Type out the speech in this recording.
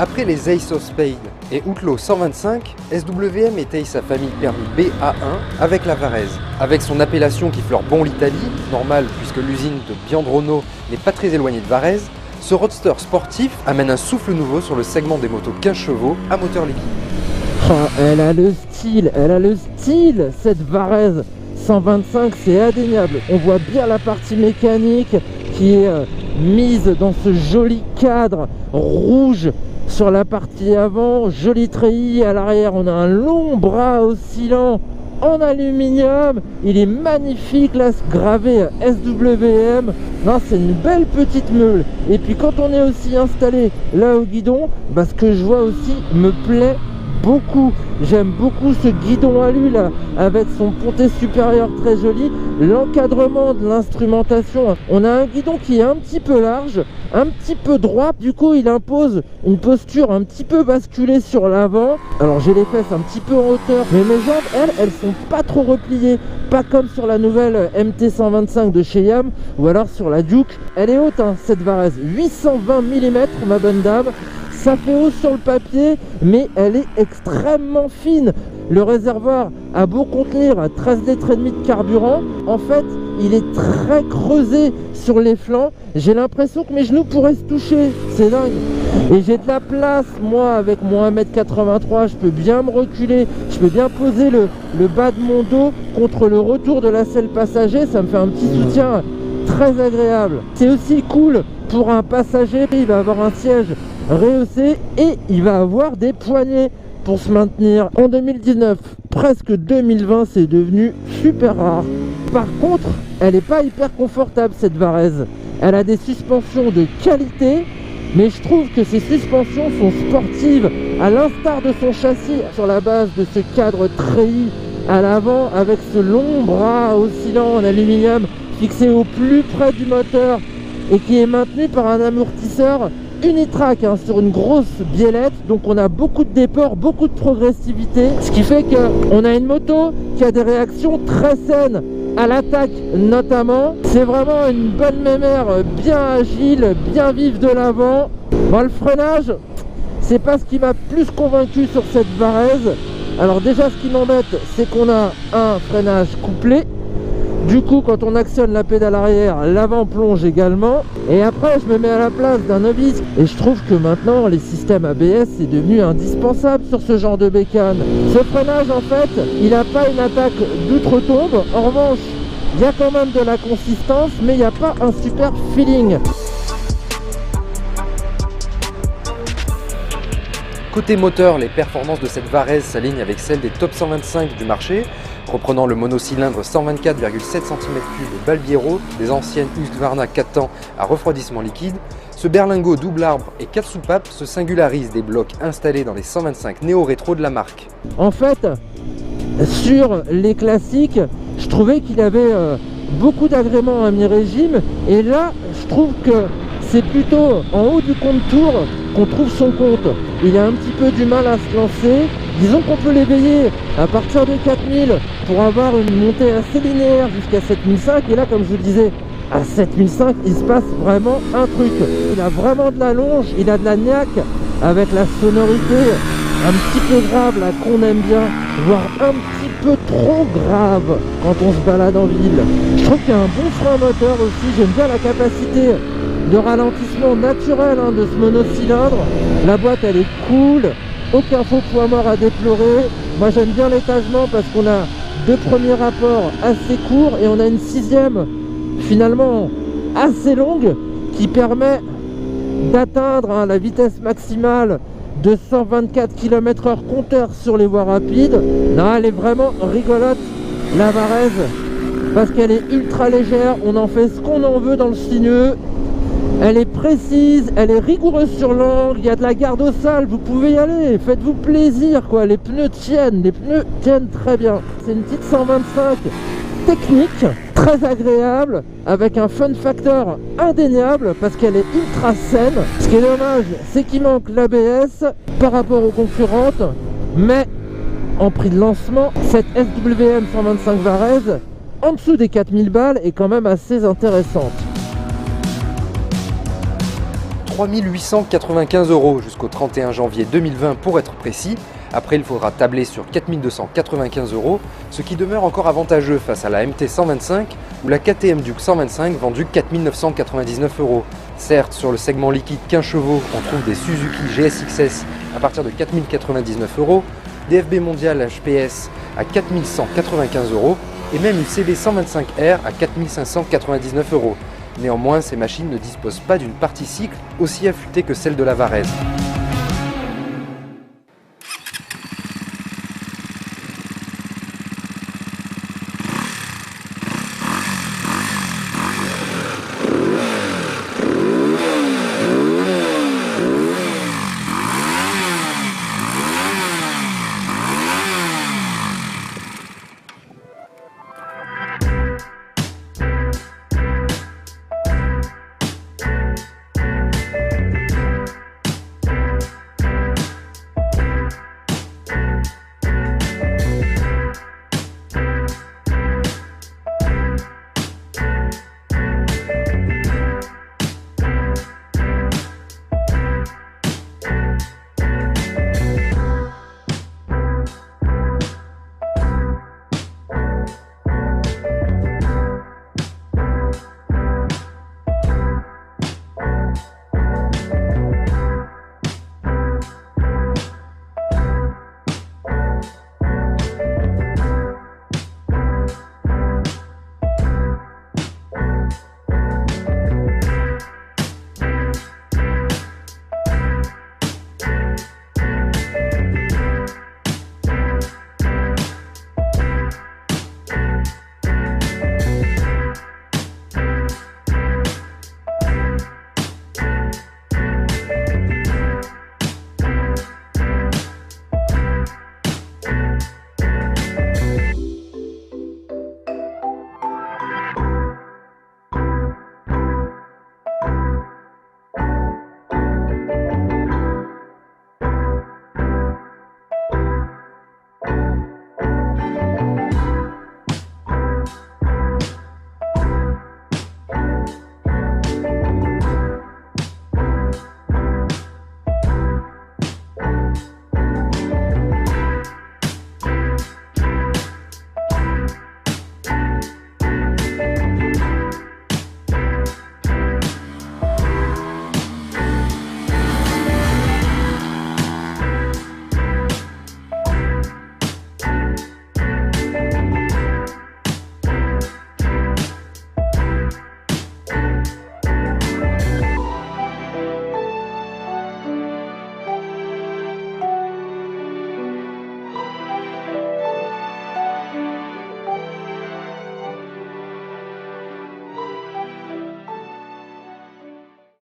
Après les Ace of Spades et Outlaw 125, SWM étaye sa famille permis BA1 avec la Varese. Avec son appellation qui fleure bon l'Italie, normal puisque l'usine de Biandrono n'est pas très éloignée de Varese, ce roadster sportif amène un souffle nouveau sur le segment des motos 15 chevaux à moteur liquide. Oh, elle a le style, cette Varese 125, c'est indéniable. On voit bien la partie mécanique qui est mise dans ce joli cadre rouge sur la partie avant, joli treillis à l'arrière. On a un long bras oscillant en aluminium, il est magnifique là, gravé SWM. Non, c'est une belle petite meule. Et puis quand on est aussi installé là au guidon, bah, ce que je vois aussi me plaît beaucoup. J'aime beaucoup ce guidon alu là, avec son pontet supérieur très joli, l'encadrement de l'instrumentation. On a un guidon qui est un petit peu large, un petit peu droit, du coup il impose une posture un petit peu basculée sur l'avant. Alors j'ai les fesses un petit peu en hauteur, mais mes jambes elles sont pas trop repliées, pas comme sur la nouvelle MT125 de chez Yam ou alors sur la Duke. Elle est haute hein, cette Varese, 820 mm ma bonne dame. Ça fait haut sur le papier, mais elle est extrêmement fine. Le réservoir a beau contenir 13 litres et demi de carburant, en fait, il est très creusé sur les flancs. J'ai l'impression que mes genoux pourraient se toucher, c'est dingue. Et j'ai de la place, moi, avec mon 1m83, je peux bien me reculer, je peux bien poser le bas de mon dos contre le retour de la selle passager, ça me fait un petit soutien très agréable. C'est aussi cool pour un passager, il va avoir un siège rehaussé et il va avoir des poignées pour se maintenir. En 2019, presque 2020, c'est devenu super rare. Par contre, elle n'est pas hyper confortable cette Varese. Elle a des suspensions de qualité, mais je trouve que ces suspensions sont sportives, à l'instar de son châssis, sur la base de ce cadre treillis à l'avant, avec ce long bras oscillant en aluminium fixé au plus près du moteur et qui est maintenu par un amortisseur unitrack hein, sur une grosse biellette. Donc on a beaucoup de déport, beaucoup de progressivité, ce qui fait qu'on a une moto qui a des réactions très saines à l'attaque notamment. C'est vraiment une bonne mémère, bien agile, bien vive de l'avant. Bon, le freinage, c'est pas ce qui m'a plus convaincu sur cette Varese. Alors déjà, ce qui m'embête, c'est qu'on a un freinage couplé. Du coup, quand on actionne la pédale arrière, l'avant plonge également. Et après, je me mets à la place d'un novice. Et je trouve que maintenant, les systèmes ABS, c'est devenu indispensable sur ce genre de bécane. Ce freinage, en fait, il n'a pas une attaque d'outre-tombe. En revanche, il y a quand même de la consistance, mais il n'y a pas un super feeling. Côté moteur, les performances de cette Varese s'alignent avec celles des top 125 du marché, reprenant le monocylindre 124,7 cm3 Balbiero des anciennes Husqvarna 4 temps à refroidissement liquide. Ce berlingot double arbre et 4 soupapes se singularise des blocs installés dans les 125 néo-rétro de la marque. En fait, sur les classiques, je trouvais qu'il avait beaucoup d'agréments à mi-régime, et là, je trouve que c'est plutôt en haut du contour qu'on trouve son compte. Il a un petit peu du mal à se lancer. Disons qu'on peut l'éveiller à partir de 4000 pour avoir une montée assez linéaire jusqu'à 7005. Et là, comme je vous le disais, à 7005, il se passe vraiment un truc. Il a vraiment de la longe, il a de la niaque avec la sonorité un petit peu grave là qu'on aime bien, voire un petit peu trop grave quand on se balade en ville. Je trouve qu'il y a un bon frein moteur aussi. J'aime bien la capacité de ralentissement naturel hein, de ce monocylindre. La boîte elle est cool, aucun faux poids mort à déplorer. Moi j'aime bien l'étagement parce qu'on a deux premiers rapports assez courts et on a une sixième finalement assez longue qui permet d'atteindre hein, la vitesse maximale de 124 km/h compteur sur les voies rapides. Non, elle est vraiment rigolote la Varese parce qu'elle est ultra légère, on en fait ce qu'on en veut dans le sinueux. Elle est précise, elle est rigoureuse sur l'angle, il y a de la garde au sol, vous pouvez y aller, faites-vous plaisir quoi, les pneus tiennent très bien. C'est une petite 125 technique, très agréable, avec un fun factor indéniable parce qu'elle est ultra saine. Ce qui est dommage, c'est qu'il manque l'ABS par rapport aux concurrentes, mais en prix de lancement, cette SWM 125 Varese, en dessous des 4000 balles, est quand même assez intéressante. 3895 € jusqu'au 31 janvier 2020 pour être précis. Après, il faudra tabler sur 4295 €, ce qui demeure encore avantageux face à la MT 125 ou la KTM Duke 125 vendue 4999 €. Certes, sur le segment liquide 15 chevaux, on trouve des Suzuki GSX-S à partir de 4099 €, des FB Mondial HPS à 4195 € et même une CB 125R à 4599 €. Néanmoins, ces machines ne disposent pas d'une partie cycle aussi affûtée que celle de la Varese.